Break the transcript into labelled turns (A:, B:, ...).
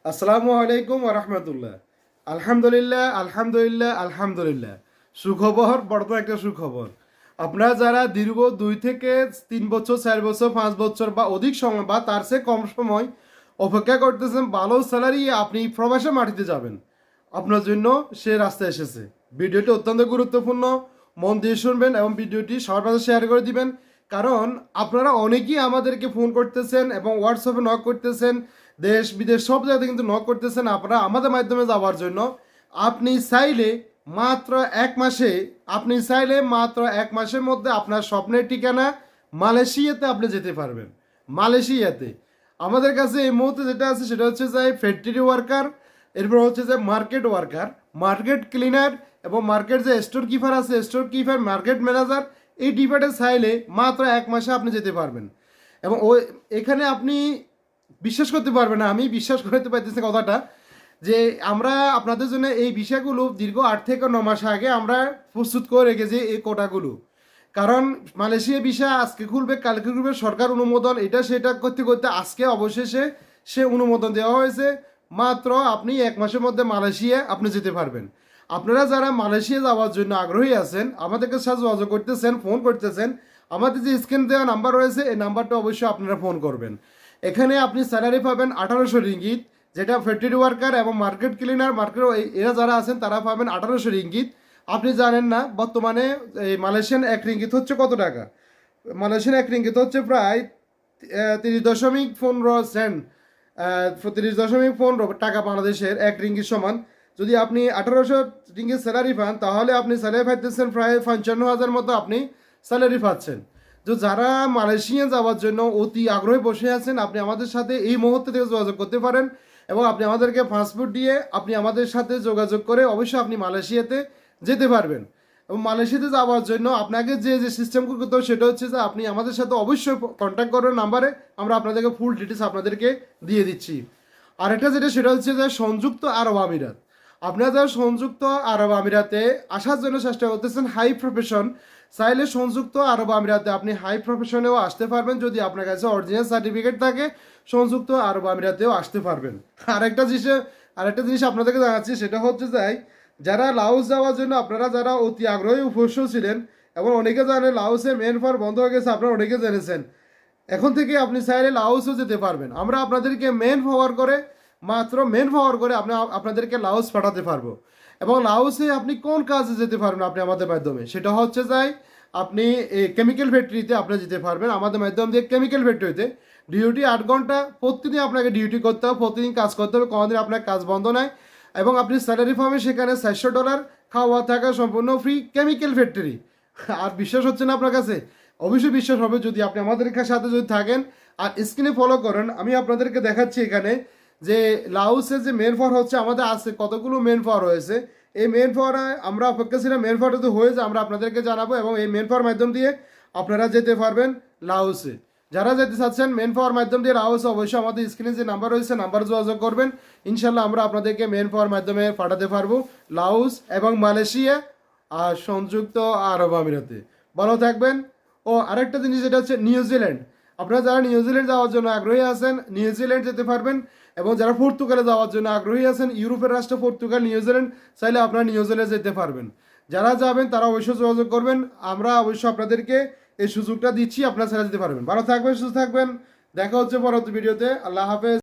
A: আসসালামু আলাইকুম ওরহমতুল্লাহ। আলহামদুলিল্লাহ আলহামদুলিল্লাহ আলহামদুলিল্লাহ। সুখবর, বড় একটা সুখবর। আপনারা যারা দীর্ঘ 2 থেকে 3 বছর, 4 বছর, 5 বছর বা অধিক সময় বা তার চেয়ে কম সময় অপেক্ষা করতেছেন ভালো স্যালারি আপনি প্রবাসে মাটিতে যাবেন, আপনার জন্য সে রাস্তা এসেছে। ভিডিওটি অত্যন্ত গুরুত্বপূর্ণ, মন দিয়ে শুনবেন এবং ভিডিওটি সবার মাঝে শেয়ার করে দিবেন। কারণ আপনারা অনেকেই আমাদেরকে ফোন করতেছেন এবং হোয়াটসঅ্যাপে নক করতেছেন, দেশ বিদেশ সব জায়গাতে কিন্তু নক করতেছেন আপনারা আমাদের মাধ্যমে যাওয়ার জন্য। আপনি চাইলে মাত্র 1 মাসে, আপনি চাইলে মাত্র 1 মাসের মধ্যে আপনার স্বপ্নের ঠিকানা মালয়েশিয়াতে আপনি যেতে পারবেন। মালয়েশিয়াতে আমাদের কাছে এই মুহূর্তে যেটা আছে সেটা হচ্ছে যে ফ্যাক্টরি ওয়ার্কার, এরপর হচ্ছে যে মার্কেট ওয়ার্কার, মার্কেট ক্লিনার এবং মার্কেট যে স্টোর কিপার আছে, স্টোর কিপার, মার্কেট ম্যানেজার, এই ডিপার্টে চাইলে মাত্র 1 মাসে আপনি যেতে পারবেন। এবং ওই এখানে আপনি বিশ্বাস করতে পারবেন না, আমি বিশ্বাস করতে পারতেছি কথাটা, যে আমরা আপনাদের জন্য এই বিষয়গুলো দীর্ঘ 8 থেকে 9 মাস আগে আমরা প্রস্তুত করে রেখেছি এই কোটাগুলো। কারণ মালয়েশিয়া ভিসা আজকে খুলবে, কালকে খুলবে, সরকার অনুমোদন এটা সেটা করতে করতে আজকে অবশেষে সে অনুমোদন দেওয়া হয়েছে। মাত্র আপনি 1 মাসের মধ্যে মালয়েশিয়া আপনি যেতে পারবেন। আপনারা যারা মালয়েশিয়া যাওয়ার জন্য আগ্রহী আছেন, আমাদেরকে সাথে যোগাযোগ করতেছেন, ফোন করতেছেন, আমাদের যে স্ক্রিন দেওয়া নাম্বার রয়েছে এই নাম্বারটা অবশ্যই আপনারা ফোন করবেন। এখানে আপনি স্যালারি পাবেন 1800 রিঙ্গিত, যেটা ফ্যাক্টরি ওয়ার্কার এবং মার্কেট ক্লিনার, মার্কেট এরা যারা আছেন তারা পাবেন 1800 রিঙ্গিত। আপনি জানেন না বর্তমানে এই মালয়েশিয়ান 1 রিঙ্গিত হচ্ছে কত টাকা? মালয়েশিয়ান 1 রিঙ্গিত হচ্ছে প্রায় 30.15 সেন্ট, 30.15 টাকা বাংলাদেশের 1 রিঙ্গিত সমান। যদি আপনি 1800 রিঙ্গিত স্যালারি পান তাহলে আপনি স্যালারি পাইতেছেন প্রায় 55,000 মতো আপনি স্যালারি পাচ্ছেন। তো যারা মালয়েশিয়া যাওয়ার জন্য অতি আগ্রহে বসে আছেন, আপনি আমাদের সাথে এই মুহূর্তে থেকে যোগাযোগ করতে পারেন এবং আপনি আমাদেরকে পাসপোর্ট দিয়ে আপনি আমাদের সাথে যোগাযোগ করে অবশ্যই আপনি মালয়েশিয়াতে যেতে পারবেন। এবং মালয়েশিয়াতে যাওয়ার জন্য আপনাকে যে যে সিস্টেম করতে হবে সেটা হচ্ছে যে আপনি আমাদের সাথে অবশ্যই কন্ট্যাক্ট করবেন নাম্বারে, আমরা আপনাদেরকে ফুল ডিটেলস আপনাদেরকে দিয়ে দিচ্ছি। আরেকটা যেটা সেটা হচ্ছে যে সংযুক্ত আরব আমিরাত। আপনারা যারা সংযুক্ত আরব আমিরাতে আসার জন্য চেষ্টা করতেছেন হাই প্রফেশন, চাইলে সংযুক্ত আরব আমিরাতে আপনি হাই প্রফেশনেও আসতে পারবেন। যদি আপনার কাছে অরিজিনাল সার্টিফিকেট থাকে সংযুক্ত আরব আমিরাতেও আসতে পারবেন। আরেকটা জিনিস আপনাদেরকে জানাচ্ছি সেটা হচ্ছে যাই, যারা লাওস যাওয়ার জন্য আপনারা যারা অতি আগ্রহী উপস্য ছিলেন এবং অনেকে জানেন লাওসের মেন ফর বন্ধ হয়ে গেছে, আপনারা অনেকে জেনেছেন, এখন থেকে আপনি চাইলে লাওসও যেতে পারবেন। আমরা আপনাদেরকে মেন ফরওয়ার্ড করে আপনাদেরকে লাওস পাঠাতে পারবো। এবং লাওসে আপনি কোন কাজে যেতে পারবেন আপনি আমাদের মাধ্যমে, সেটা হচ্ছে যাই আপনি কেমিক্যাল ফ্যাক্টরিতে আপনি যেতে পারবেন আমাদের মাধ্যম দিয়ে। কেমিক্যাল ফ্যাক্টরিতে ডিউটি 8 ঘন্টা, প্রতিদিন আপনাকে ডিউটি করতে হবে, প্রতিদিন কাজ করতে হবে, কোনোদিন আপনার কাজ বন্ধ নাই। এবং আপনি স্যালারি পাবেন সেখানে $400, খাওয়া থাকা সম্পূর্ণ ফ্রি, কেমিক্যাল ফ্যাক্টরি। আর বিশ্বাস হচ্ছে না আপনার কাছে? অবশ্যই বিশ্বাস হবে যদি আপনি আমাদের সাথে যদি থাকেন আর স্ক্রিনে ফলো করেন। আমি আপনাদেরকে দেখাচ্ছি এখানে যে লাউসের যে মেন ফর হচ্ছে আমাদের আছে কতগুলো মেন ফর রয়েছে। এই মেন ফর আমরা অপেক্ষা ছিলাম, মেন ফর যদি হয়ে যায় আমরা আপনাদেরকে জানাবো এবং এই মেন ফর মাধ্যম দিয়ে আপনারা যেতে পারবেন লাউসে। যারা যেতে চাচ্ছেন মেন পাওয়ার মাধ্যম দিয়ে লাওসে অবশ্যই আমাদের স্ক্রিনে যে নাম্বার রয়েছে নাম্বার যোগাযোগ করবেন। ইনশাল্লাহ আমরা আপনাদেরকে মেন পাওয়ার মাধ্যমে পাঠাতে পারবো লাওস এবং মালয়েশিয়া আর সংযুক্ত আরব আমিরাতে। ভালো থাকবেন। ও আরেকটা জিনিস যেটা হচ্ছে নিউজিল্যান্ড, আপনারা যারা নিউজিল্যান্ড যাওয়ার জন্য আগ্রহী আছেন নিউজিল্যান্ড যেতে পারবেন। এবং যারা পর্তুগালে যাওয়ার জন্য আগ্রহী আছেন, ইউরোপের রাষ্ট্র পর্তুগাল, নিউজিল্যান্ড, চাইলে আপনারা নিউজিল্যান্ড যেতে পারবেন। যারা যাবেন তারা অবশ্যই যোগাযোগ করবেন, আমরা অবশ্যই আপনাদেরকে এই সুযোগটা দিচ্ছি, আপনারা ছেড়ে দিতে পারবেন। ভালো থাকবেন, সুস্থ থাকবেন, দেখা হচ্ছে পরবর্তী ভিডিওতে। আল্লাহ হাফেজ।